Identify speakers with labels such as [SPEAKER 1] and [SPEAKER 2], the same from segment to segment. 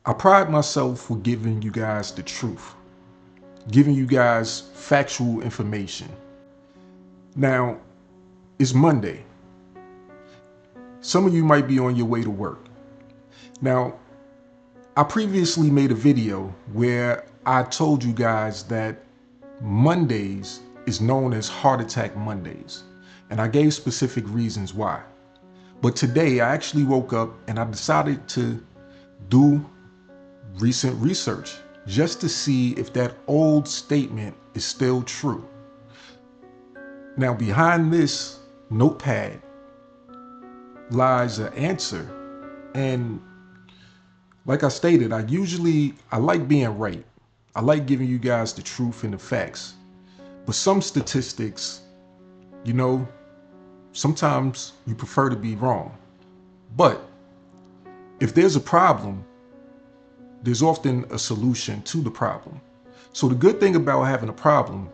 [SPEAKER 1] I pride myself for giving you guys the truth, giving you guys factual information. Now, it's Monday. Some of you might be on your way to work. Now, I previously made a video where I told you guys that Mondays is known as Heart Attack Mondays, and I gave specific reasons why. But today I actually woke up and I decided to do recent research just to see if that old statement is still true. Now, behind this notepad lies an answer. And like I stated, I like being right. I like giving you guys the truth and the facts. But some statistics, you know, sometimes you prefer to be wrong. But if there's a problem, there's often a solution to the problem. So the good thing about having a problem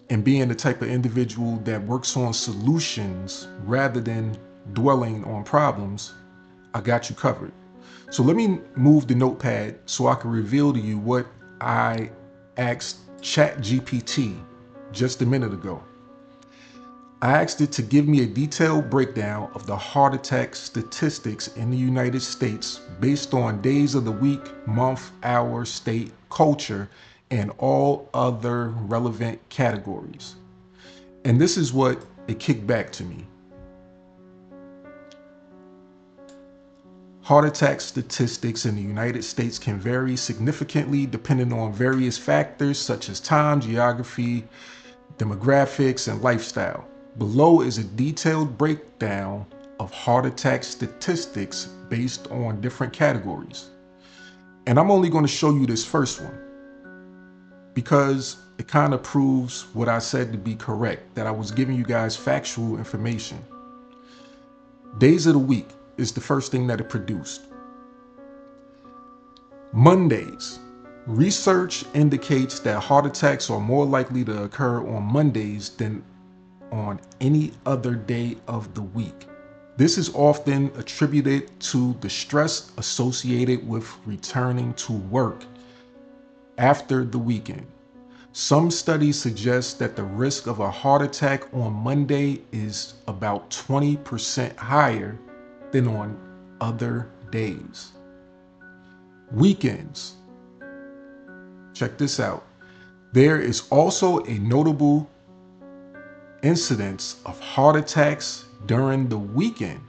[SPEAKER 1] and being the type of individual that works on solutions rather than dwelling on problems, I got you covered. So let me move the notepad so I can reveal to you what I asked ChatGPT just a minute ago. I asked it to give me a detailed breakdown of the heart attack statistics in the United States based on days of the week, month, hour, state, culture, and all other relevant categories. And this is what it kicked back to me. Heart attack statistics in the United States can vary significantly depending on various factors such as time, geography, demographics, and lifestyle. Below is a detailed breakdown of heart attack statistics based on different categories. And I'm only going to show you this first one because it kind of proves what I said to be correct, that I was giving you guys factual information. Days of the week is the first thing that it produced. Mondays. Research indicates that heart attacks are more likely to occur on Mondays than on any other day of the week. This is often attributed to the stress associated with returning to work after the weekend. Some studies suggest that the risk of a heart attack on Monday is about 20% higher than on other days. Weekends. Check this out. There is also a notable incidence of heart attacks during the weekend,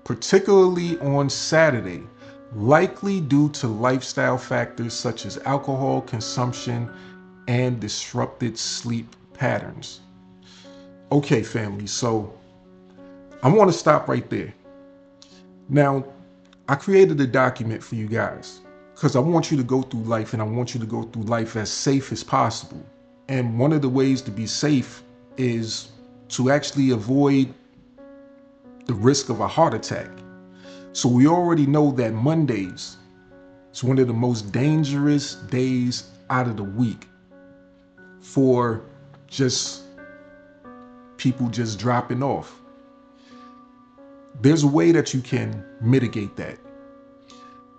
[SPEAKER 1] particularly on Saturday, likely due to lifestyle factors such as alcohol consumption and disrupted sleep patterns. Okay, family, so I want to stop right there. Now, I created a document for you guys because I want you to go through life and I want you to go through life as safe as possible. And one of the ways to be safe is to actually avoid the risk of a heart attack. So we already know that Mondays is one of the most dangerous days out of the week for just people just dropping off. There's a way that you can mitigate that.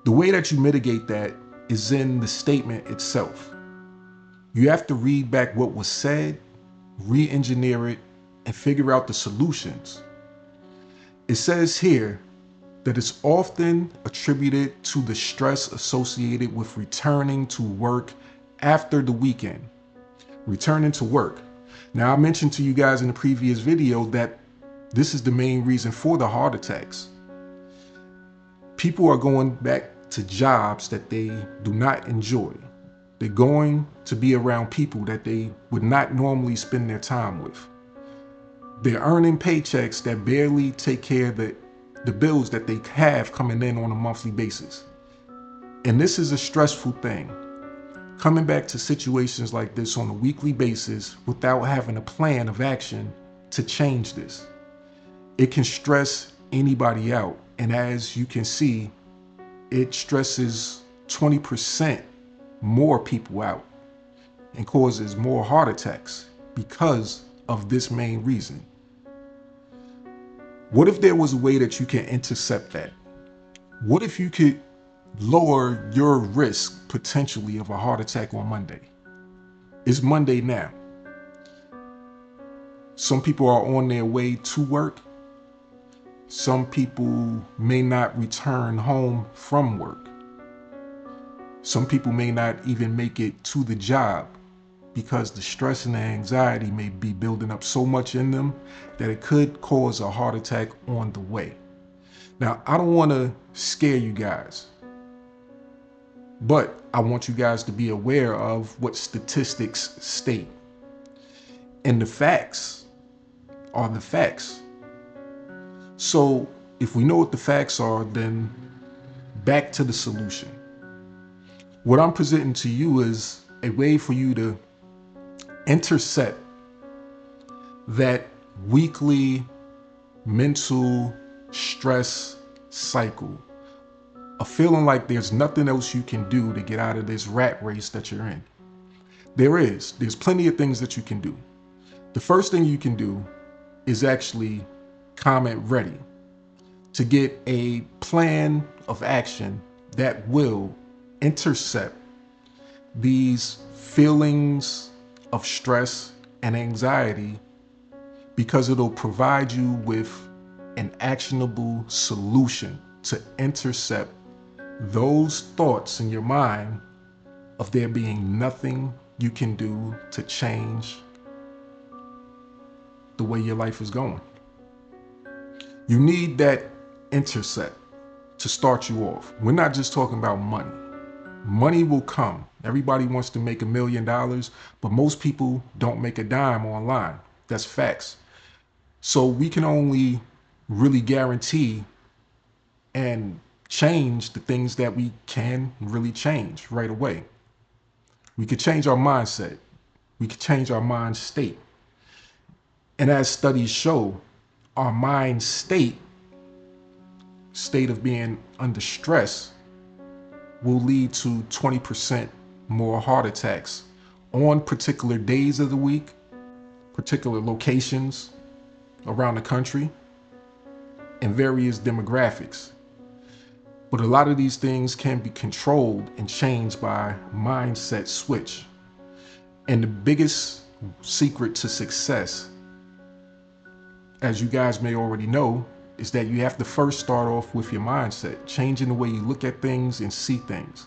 [SPEAKER 1] The way that you mitigate that is in the statement itself. You have to read back what was said, re-engineer it, and figure out the solutions. It says here that it's often attributed to the stress associated with returning to work after the weekend. Returning to work. Now, I mentioned to you guys in the previous video that this is the main reason for the heart attacks. People are going back to jobs that they do not enjoy. They're going to be around people that they would not normally spend their time with. They're earning paychecks that barely take care of the bills that they have coming in on a monthly basis. And this is a stressful thing. Coming back to situations like this on a weekly basis without having a plan of action to change this. It can stress anybody out. And as you can see, it stresses 20% more people out and causes more heart attacks because of this main reason. What if there was a way that you can intercept that? What if you could lower your risk potentially of a heart attack on Monday. It's Monday now. Some people are on their way to work. Some people may not return home from work. Some people may not even make it to the job because the stress and the anxiety may be building up so much in them that it could cause a heart attack on the way. Now, I don't want to scare you guys, but I want you guys to be aware of what statistics state. And the facts are the facts. So if we know what the facts are, then back to the solution. What I'm presenting to you is a way for you to intercept that weekly mental stress cycle of feeling like there's nothing else you can do to get out of this rat race that you're in. There's plenty of things that you can do. The first thing you can do is actually comment ready to get a plan of action that will intercept these feelings of stress and anxiety, because it'll provide you with an actionable solution to intercept those thoughts in your mind of there being nothing you can do to change the way your life is going. You need that intercept to start you off. We're not just talking about money. Money will come. Everybody wants to make $1 million, but most people don't make a dime online. That's facts. So we can only really guarantee and change the things that we can really change right away. We could change our mindset. We could change our mind state. And as studies show, our mind state of being under stress will lead to 20% more heart attacks on particular days of the week, particular locations around the country, and various demographics. But a lot of these things can be controlled and changed by mindset switch. And the biggest secret to success, as you guys may already know, is that you have to first start off with your mindset, changing the way you look at things and see things.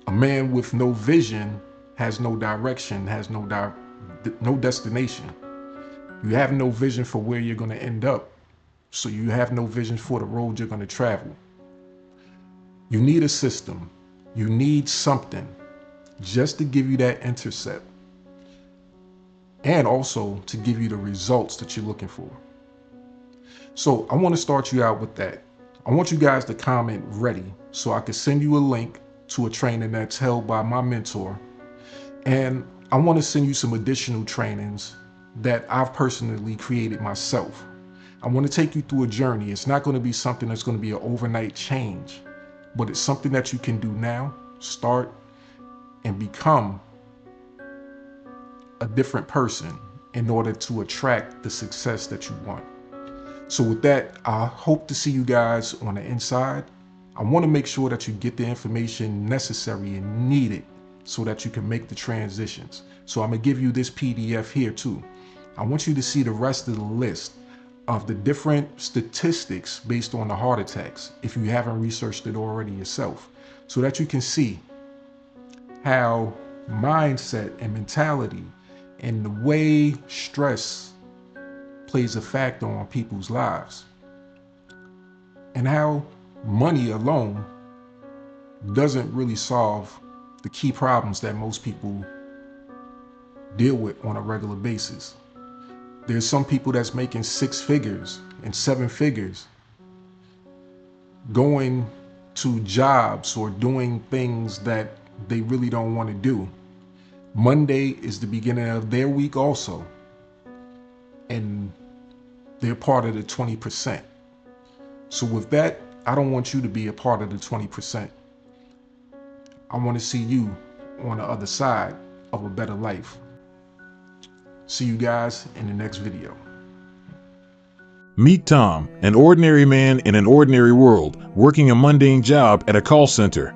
[SPEAKER 1] A man with no vision has no direction, has no destination. You have no vision for where you're going to end up, so you have no vision for the road you're going to travel. You need a system. You need something just to give you that intercept, and also to give you the results that you're looking for. So I want to start you out with that. I want you guys to comment ready so I can send you a link to a training that's held by my mentor. And I want to send you some additional trainings that I've personally created myself. I want to take you through a journey. It's not going to be something that's going to be an overnight change, but it's something that you can do now, start, and become a different person in order to attract the success that you want. So with that, I hope to see you guys on the inside. I want to make sure that you get the information necessary and needed so that you can make the transitions. So I'm going to give you this PDF here too. I want you to see the rest of the list of the different statistics based on the heart attacks, if you haven't researched it already yourself, so that you can see how mindset and mentality and the way stress plays a factor on people's lives, and how money alone doesn't really solve the key problems that most people deal with on a regular basis. There's some people that's making 6 figures and 7 figures going to jobs or doing things that they really don't want to do. Monday is the beginning of their week also, and they're part of the 20%. So with that, I don't want you to be a part of the 20%. I want to see you on the other side of a better life. See you guys in the next video.
[SPEAKER 2] Meet Tom, an ordinary man in an ordinary world, working a mundane job at a call center.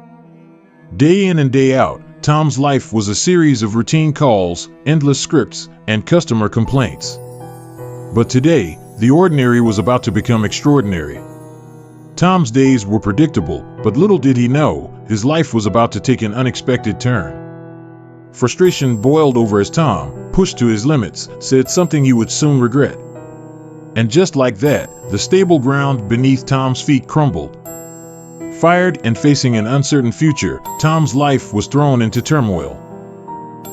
[SPEAKER 2] Day in and day out, Tom's life was a series of routine calls, endless scripts, and customer complaints. But today, the ordinary was about to become extraordinary. Tom's days were predictable, but little did he know, his life was about to take an unexpected turn. Frustration boiled over as Tom, pushed to his limits, said something he would soon regret. And just like that, the stable ground beneath Tom's feet crumbled. Fired and facing an uncertain future, Tom's life was thrown into turmoil.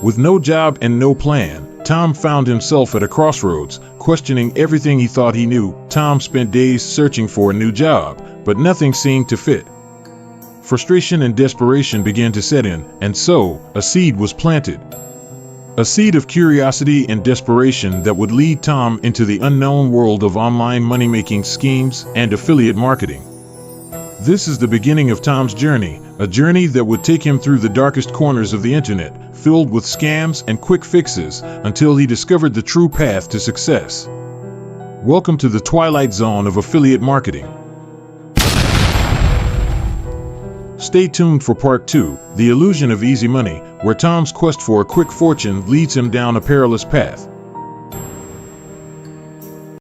[SPEAKER 2] With no job and no plan, Tom found himself at a crossroads, questioning everything he thought he knew. Tom spent days searching for a new job, but nothing seemed to fit. Frustration and desperation began to set in, and so, a seed was planted. A seed of curiosity and desperation that would lead Tom into the unknown world of online money-making schemes and affiliate marketing. This is the beginning of Tom's journey, a journey that would take him through the darkest corners of the internet, filled with scams and quick fixes, until he discovered the true path to success. Welcome to the twilight zone of affiliate marketing. Stay tuned for part 2, The Illusion of Easy Money, where Tom's quest for a quick fortune leads him down a perilous path.